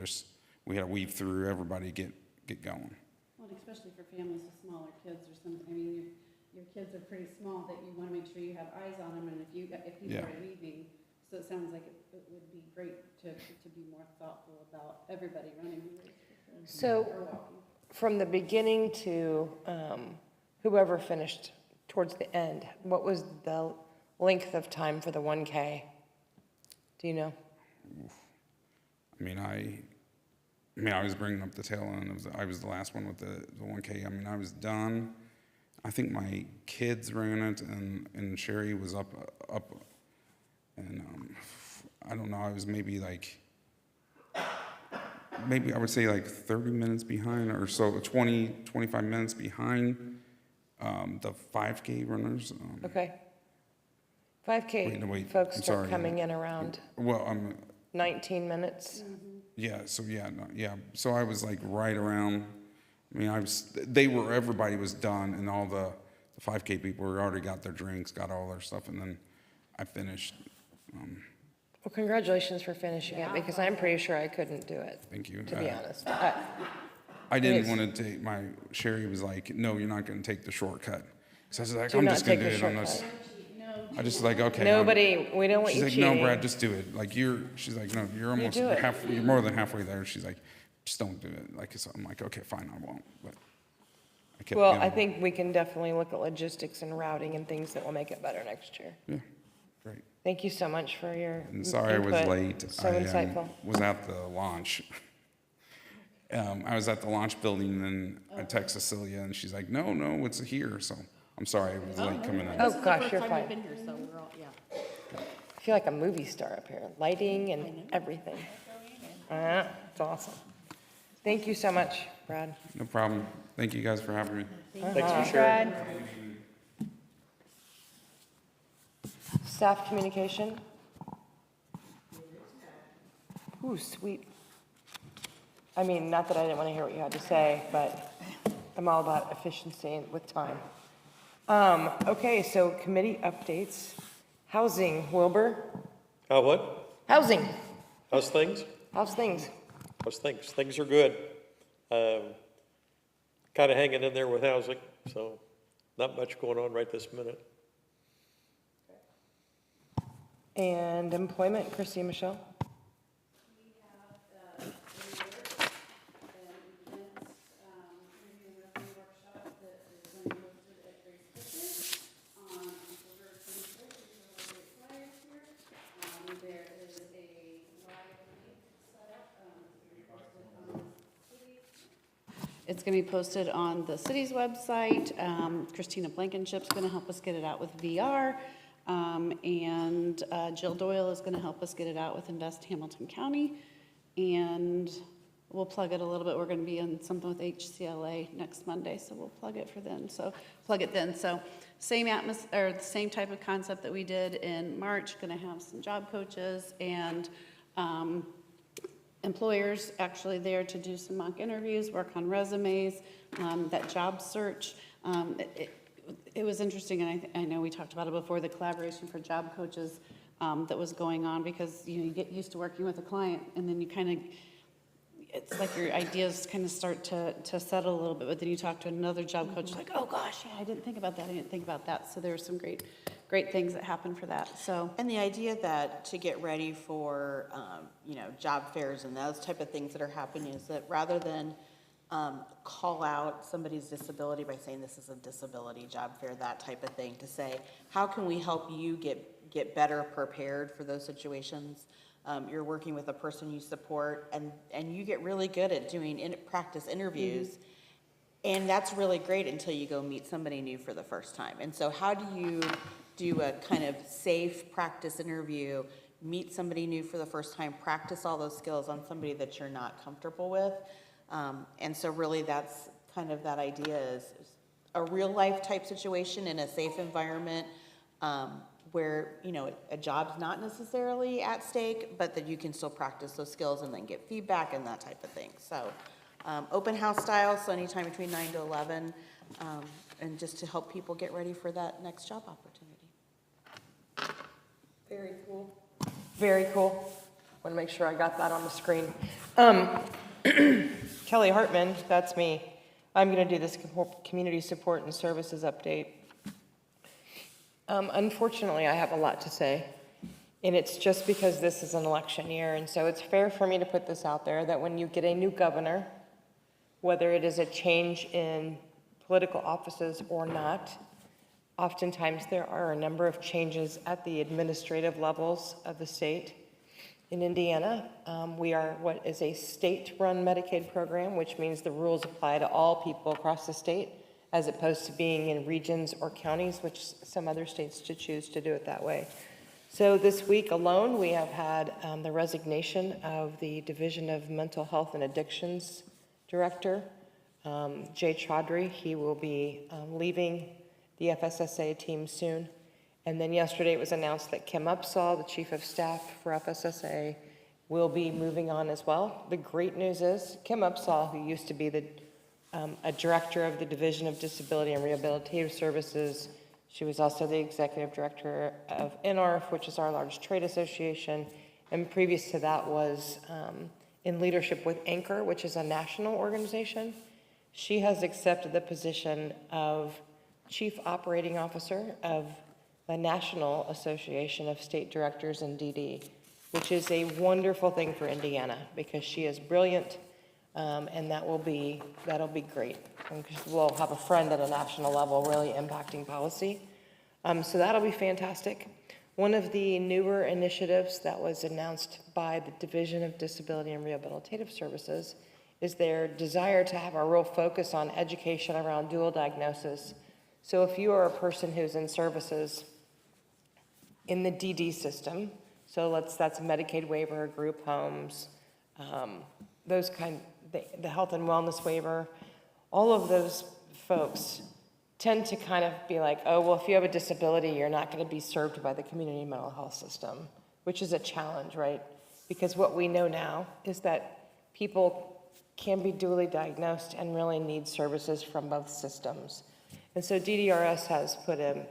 we had to weave through everybody to get going. Well, especially for families with smaller kids or something, I mean, your kids are pretty small, that you want to make sure you have eyes on them, and if people Yeah. are leaving, so it sounds like it would be great to be more thoughtful about everybody running the race. So Or walking. from the beginning to whoever finished towards the end, what was the length of time for the 1K? Do you know? I was bringing up the tail end. I was the last one with the 1K. I mean, I was done. I think my kids ran it, and Sherry was up, and I don't know. I was maybe I would say like 30 minutes behind, or so, 25 minutes behind the 5K runners. Okay. 5K wait, folks I'm start sorry. coming in around Well, 19 minutes. yeah. So So I was like right around. I mean, everybody was done, and all the 5K people already got their drinks, got all their stuff, and then I finished. Well, congratulations for finishing it, because I'm pretty sure I couldn't do it, Thank you. to be honest. I didn't Yes. want to take Sherry was like, no, you're not going to take the shortcut. So I was like, Do I'm not just going take to do the it. shortcut. I just like, okay. Nobody, we don't want She's you like, cheating. no, Brad, just do it. Like she's like, no, you're almost do it. you're more than halfway there. She's like, just don't do it. Like, so I'm like, okay, fine, I won't. But I kept Well, going. I think we can definitely look at logistics and routing and things that will make it better next year. Yeah, great. Thank you so much for your And sorry I was input. late. So I insightful. was at the launch. I was at the launch building, and then I text Cecilia, and she's like, no, it's here. So I'm sorry I was late coming in. Oh, gosh, you're First time fine. we've been here, so we're all, yeah. I feel like a movie star up here, lighting and everything. It's awesome. Thank you so much, Brad. No problem. Thank you guys for having me. Thanks for sharing. Staff communication? Ooh, sweet. I mean, not that I didn't want to hear what you had to say, but I'm all about efficiency with time. Okay, so committee updates. Housing, Wilbur? What? Housing, How's things? how's things? How's things? Things are good. Kind of hanging in there with housing, so not much going on right this minute. And employment, Christy and Michelle? It's going to be posted on the city's website. Christina Blankenship's going to help us get it out with VR. And Jill Doyle is going to help us get it out with Invest Hamilton County. And we'll plug it a little bit. We're going to be in something with HCLA next Monday, so we'll plug it then. So same atmosphere, or the same type of concept that we did in March. Going to have some job coaches and employers actually there to do some mock interviews, work on resumes, that job search. It was interesting, and I know we talked about it before, the collaboration for job coaches that was going on, because you get used to working with a client, and then you kind of, it's like your ideas kind of start to settle a little bit, but then you talk to another job coach, like, oh gosh, yeah, I didn't think about that, so there were some great things that happened for that, so. And the idea that to get ready for, job fairs and those type of things that are happening is that rather than call out somebody's disability by saying this is a disability job fair, that type of thing, to say, how can we help you get better prepared for those situations? You're working with a person you support, and you get really good at doing practice interviews. And that's really great until you go meet somebody new for the first time. And so how do you do a kind of safe practice interview, meet somebody new for the first time, practice all those skills on somebody that you're not comfortable with. And so really that's kind of that idea is a real life type situation in a safe environment, where, you know, a job's not necessarily at stake, but that you can still practice those skills and then get feedback and that type of thing. So, open house style, so anytime between 9 to 11, and just to help people get ready for that next job opportunity. Very cool. Very cool. Want to make sure I got that on the screen. Kelly Hartman, that's me. I'm going to do this community support and services update. Unfortunately, I have a lot to say, and it's just because this is an election year, and so it's fair for me to put this out there that when you get a new governor, whether it is a change in political offices or not, oftentimes there are a number of changes at the administrative levels of the state. In Indiana, we are what is a state-run Medicaid program, which means the rules apply to all people across the state, as opposed to being in regions or counties, which some other states to choose to do it that way. So this week alone, we have had the resignation of the Division of Mental Health and Addictions Director, Jay Chaudhry. He will be leaving the FSSA team soon. And then yesterday it was announced that Kim Upsall, the Chief of Staff for FSSA, will be moving on as well. The great news is Kim Upsall, who used to be a director of the Division of Disability and Rehabilitative Services, she was also the executive director of NRF, which is our large trade association, and previous to that was in leadership with Anchor, which is a national organization. She has accepted the position of Chief Operating Officer of the National Association of State Directors in DD, which is a wonderful thing for Indiana because she is brilliant, and that'll be great. And we'll have a friend at a national level really impacting policy. So that'll be fantastic. One of the newer initiatives that was announced by the Division of Disability and Rehabilitative Services is their desire to have a real focus on education around dual diagnosis. So if you are a person who's in services in the DD system, so that's Medicaid waiver, group homes, those the health and wellness waiver, all of those folks tend to kind of be like, oh, well, if you have a disability, you're not going to be served by the community mental health system, which is a challenge, right? Because what we know now is that people can be dually diagnosed and really need services from both systems. And so DDRS has put a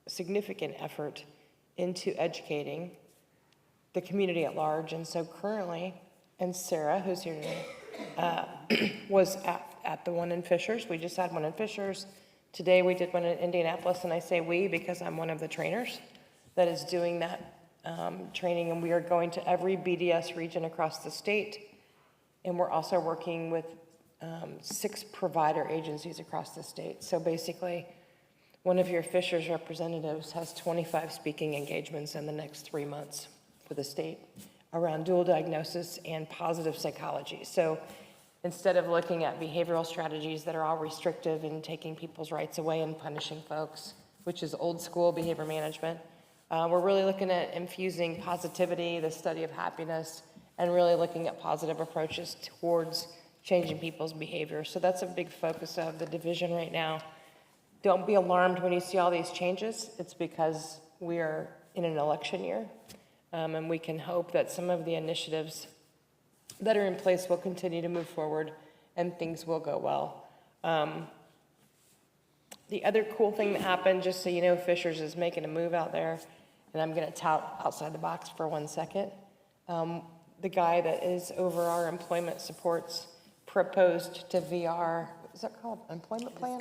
significant effort into educating the community at large. And so currently, and Sarah, who's here today, was at the one in Fishers. We just had one in Fishers. Today we did one in Indianapolis, and I say we because I'm one of the trainers that is doing that training, and we are going to every BDS region across the state, and we're also working with 6 provider agencies across the state. So basically, one of your Fishers representatives has 25 speaking engagements in the next 3 months for the state around dual diagnosis and positive psychology. So instead of looking at behavioral strategies that are all restrictive and taking people's rights away and punishing folks, which is old school behavior management, we're really looking at infusing positivity, the study of happiness, and really looking at positive approaches towards changing people's behavior. So that's a big focus of the division right now. Don't be alarmed when you see all these changes. It's because we are in an election year, and we can hope that some of the initiatives that are in place will continue to move forward and things will go well. The other cool thing that happened, just so you know, Fishers is making a move out there, and I'm gonna tout outside the box for 1 second. The guy that is over our employment supports proposed to VR, is that called employment plan?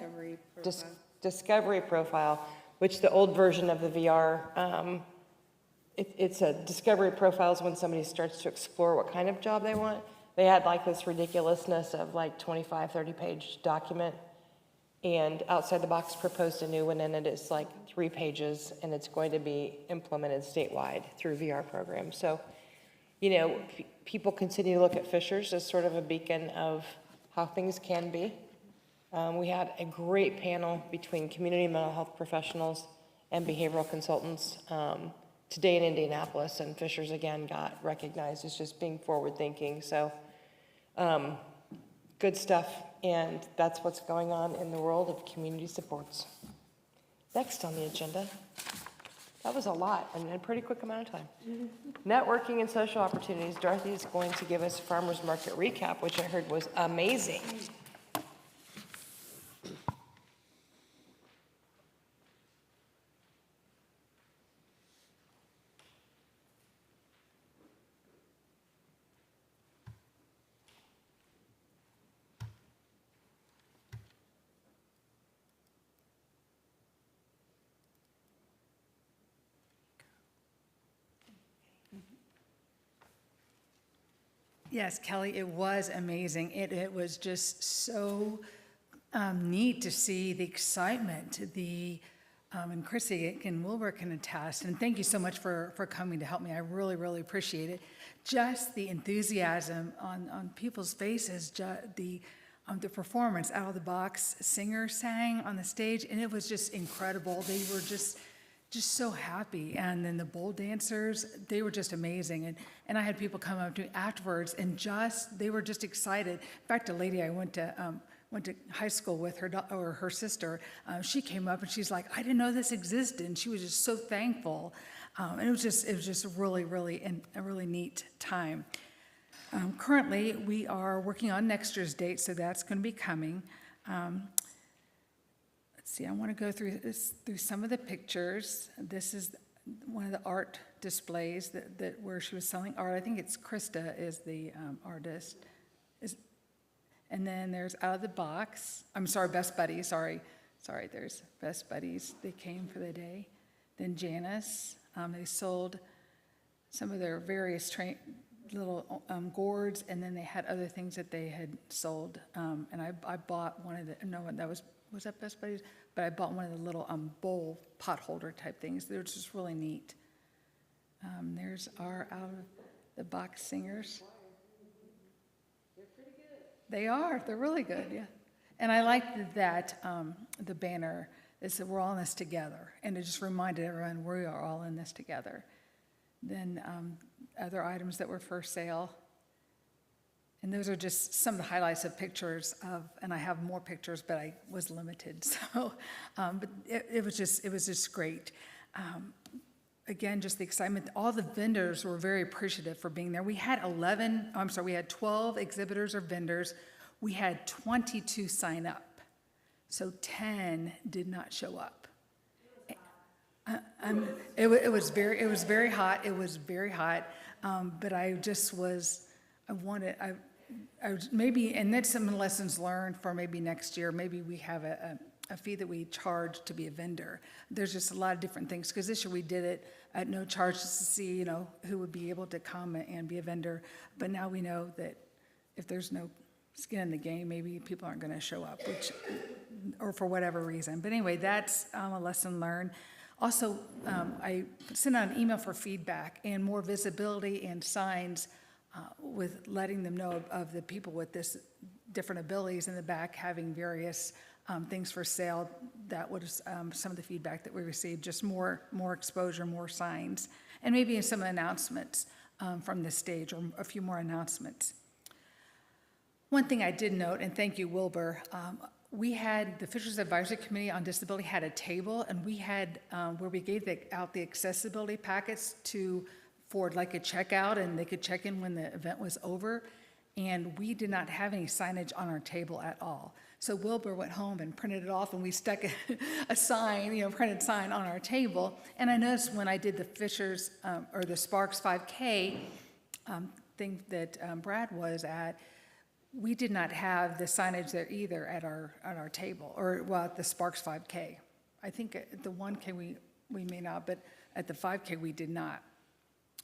Discovery Discovery profile, which the old version of the VR, it's a discovery profiles when somebody starts to explore what kind of job they want. They had like this ridiculousness of like 25, 30-page document, and Outside the Box proposed a new one, and it is like 3 pages, and it's going to be implemented statewide through VR programs. So, you know, people continue to look at Fishers as sort of a beacon of how things can be. We had a great panel between community mental health professionals and behavioral consultants today in Indianapolis, and Fishers again got recognized as just being forward-thinking. So good stuff, and that's what's going on in the world of community supports. Next on the agenda, that was a lot in a pretty quick amount of time. Networking and social opportunities. Dorothy is going to give us farmers market recap, which I heard was amazing. Yes, Kelly, it was amazing. It was just so neat to see the excitement, and Chrissy and Wilbur can attest, and thank you so much for coming to help me. I really, really appreciate it. Just the enthusiasm on people's faces, the performance out of the box, singer sang on the stage, and it was just incredible. They were just so happy. And then the bowl dancers, they were just amazing. And I had people come up to me afterwards and they were just excited. In fact, a lady I went to high school with, her sister, she came up and she's like, I didn't know this existed. And she was just so thankful. And it was just really, really a really neat time. Currently, we are working on next year's date, so that's going to be coming. Let's see, I want to go through some of the pictures. This is one of the art displays that where she was selling art. I think it's Krista is the artist. And then there's Out of the Box. I'm sorry, Best Buddies. Sorry, there's Best Buddies. They came for the day. Then Janice. They sold some of their various little gourds, and then they had other things that they had sold. And I bought one of was that Best Buddies? But I bought one of the little bowl pot holder type things. They're just really neat. There's our Out of the Box singers. They're pretty good. They are. They're really good, yeah. And I liked that the banner that said we're all in this together. And it just reminded everyone we are all in this together. Then other items that were for sale. And those are just some of the highlights of pictures and I have more pictures, but I was limited. So, but it was just great. Again, just the excitement. All the vendors were very appreciative for being there. We had 12 exhibitors or vendors. We had 22 sign up. So 10 did not show up. It was very hot. It was very hot. But I maybe, and that's some lessons learned for maybe next year. Maybe we have a fee that we charge to be a vendor. There's just a lot of different things, because this year we did it at no charge just to see, who would be able to come and be a vendor. But now we know that if there's no skin in the game, maybe people aren't going to show up, or for whatever reason. But anyway, that's a lesson learned. Also, I sent out an email for feedback and more visibility and signs with letting them know of the people with this different abilities in the back having various things for sale. That was some of the feedback that we received, just more exposure, more signs, and maybe some announcements from the stage, or a few more announcements. One thing I did note, and thank you, Wilbur, we had the Fishers Advisory Committee on Disability had a table, and we had where we gave out the accessibility packets for like a checkout, and they could check in when the event was over. And we did not have any signage on our table at all. So Wilbur went home and printed it off, and we stuck a sign, printed sign on our table. And I noticed when I did the Fishers or the Sparks 5K thing that Brad was at, we did not have the signage there either at our table, or at the Sparks 5K. I think at the 1K we may not, but at the 5K we did not.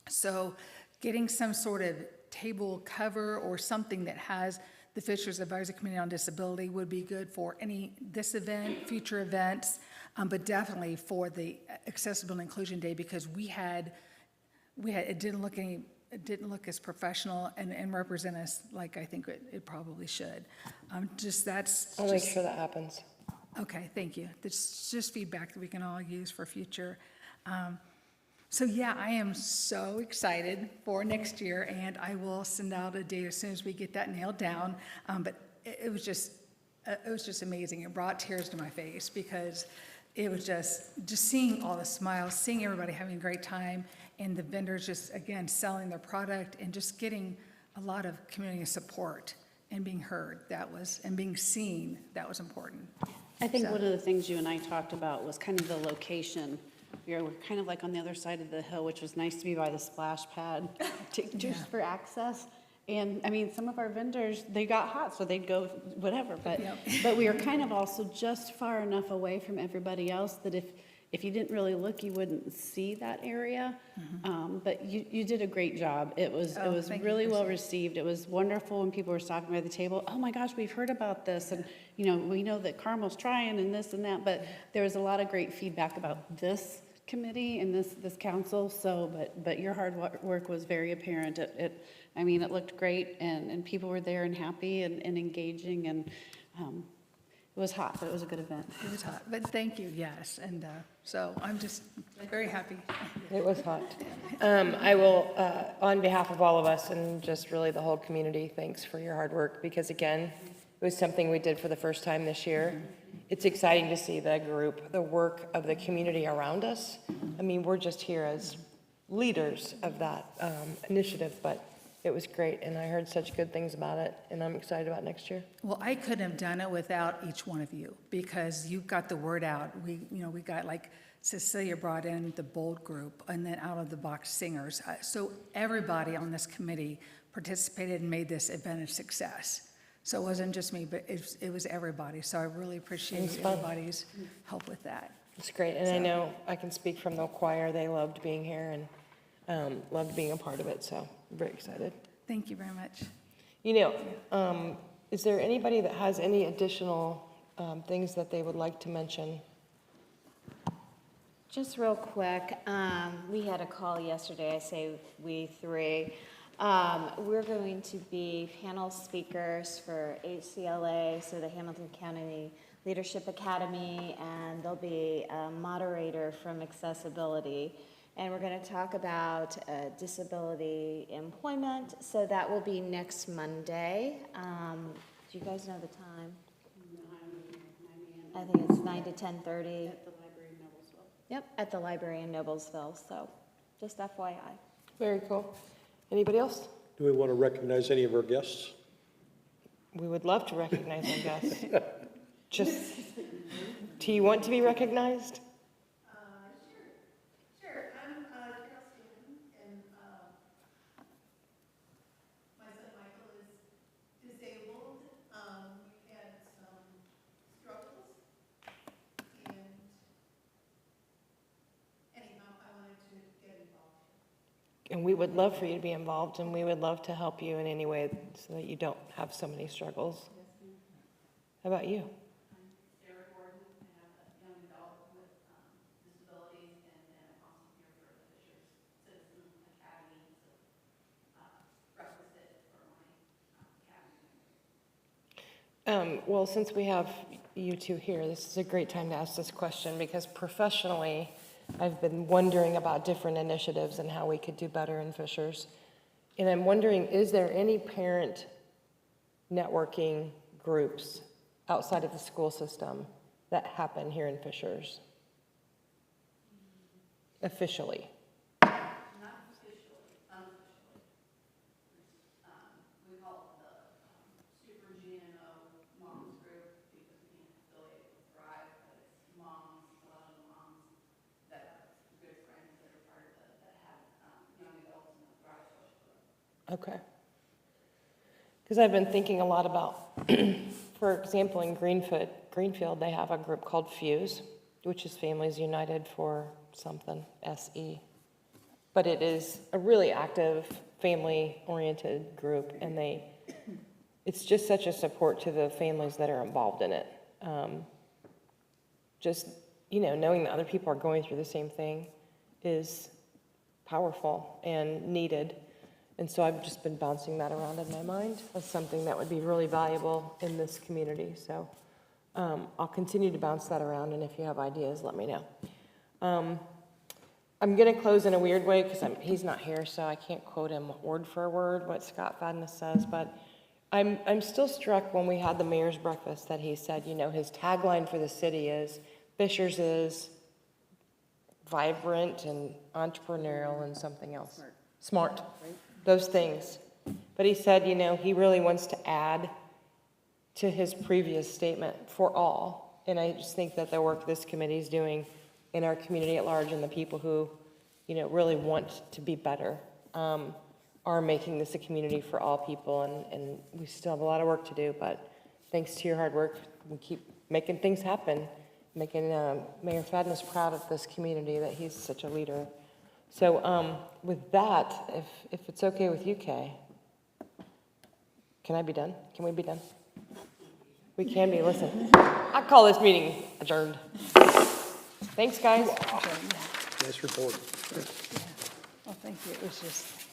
So getting some sort of table cover or something that has the Fishers Advisory Committee on Disability would be good for this event, future events, but definitely for the Accessibility and Inclusion Day, because it didn't look as professional and represent us like I think it probably should. I'll make sure that happens. Okay, thank you. That's just feedback that we can all use for future. So yeah, I am so excited for next year, and I will send out a date as soon as we get that nailed down. But it was just amazing. It brought tears to my face because it was just seeing all the smiles, seeing everybody having a great time, and the vendors just, again, selling their product and just getting a lot of community support and being heard. And being seen, that was important. I think So- one of the things you and I talked about was kind of the location. We're kind of like on the other side of the hill, which was nice to be by the splash pad, just for access. And, I mean, some of our vendors, they got hot, so they'd go whatever, but, Yep. but we were kind of also just far enough away from everybody else that if you didn't really look, you wouldn't see that area. But you did a great job. It was thank you, really well Chrissy. received. It was wonderful when people were stopping by the table. Oh my gosh, we've heard about this, and we know that Carmel's trying and this and that. But there was a lot of great feedback about this committee and this council. So, but your hard work was very apparent. It looked great, and people were there and happy and engaging, and it was hot, but it was a good event. It was hot, but thank you, yes. And so I'm just very happy. It was hot. I will, on behalf of all of us and just really the whole community, thanks for your hard work, because again, it was something we did for the first time this year. It's exciting to see the work of the community around us. I mean, we're just here as leaders of that initiative, but it was great, and I heard such good things about it, and I'm excited about next year. Well, I couldn't have done it without each one of you, because you got the word out. We got, like Cecilia brought in the Bold group, and then Out of the Box singers. So everybody on this committee participated and made this event a success. So it wasn't just me, but it was everybody. So I really appreciate fun. everybody's help with that. It's great, and I know I can speak from the choir. They loved being here and loved being a part of it, so I'm very excited. Thank you very much. Is there anybody that has any additional things that they would like to mention? Just real quick, we had a call yesterday, I say we three. We're going to be panel speakers for HCLA, so the Hamilton County Leadership Academy, and there'll be a moderator from Accessibility. And we're going to talk about disability employment, so that will be next Monday. Do you guys know the time? I think it's 9 to 10:30. At the library in Noblesville. Yep, at the library in Noblesville, so just FYI. Very cool. Anybody else? Do we want to recognize any of our guests? We would love to recognize our guests. Do you want to be recognized? Sure. I'm Carol Stanton, and my son Michael is disabled. We've had some struggles, and anyhow, I wanted to get involved. And we would love for you to be involved, and we would love to help you in any way so that you don't have so many struggles. How about you? Well, since we have you two here, this is a great time to ask this question, because professionally, I've been wondering about different initiatives and how we could do better in Fishers. And I'm wondering, is there any parent networking groups outside of the school system that happen here in Fishers? Officially? Okay. Because I've been thinking a lot about, for example, in Greenfield, they have a group called Fuse, which is Families United for something, SE. But it is a really active, family-oriented group, and it's just such a support to the families that are involved in it. Knowing that other people are going through the same thing is powerful and needed. And so I've just been bouncing that around in my mind as something that would be really valuable in this community. So I'll continue to bounce that around, and if you have ideas, let me know. I'm gonna close in a weird way because he's not here, so I can't quote him word for word what Scott Fadness says, but I'm still struck when we had the mayor's breakfast that he said, you know, his tagline for the city is, Fishers is vibrant and entrepreneurial and something else. Smart. Those things. But he said, you know, he really wants to add to his previous statement for all. And I just think that the work this committee is doing in our community at large and the people who, you know, really want to be better, are making this a community for all people. And we still have a lot of work to do, but thanks to your hard work, we keep making things happen, making Mayor Fadness proud of this community that he's such a leader. So with that, if it's okay with you, Kay, can I be done? Can we be done? We can be, listen. I call this meeting adjourned. Thanks, guys. Nice report. Well, thank you. It was just.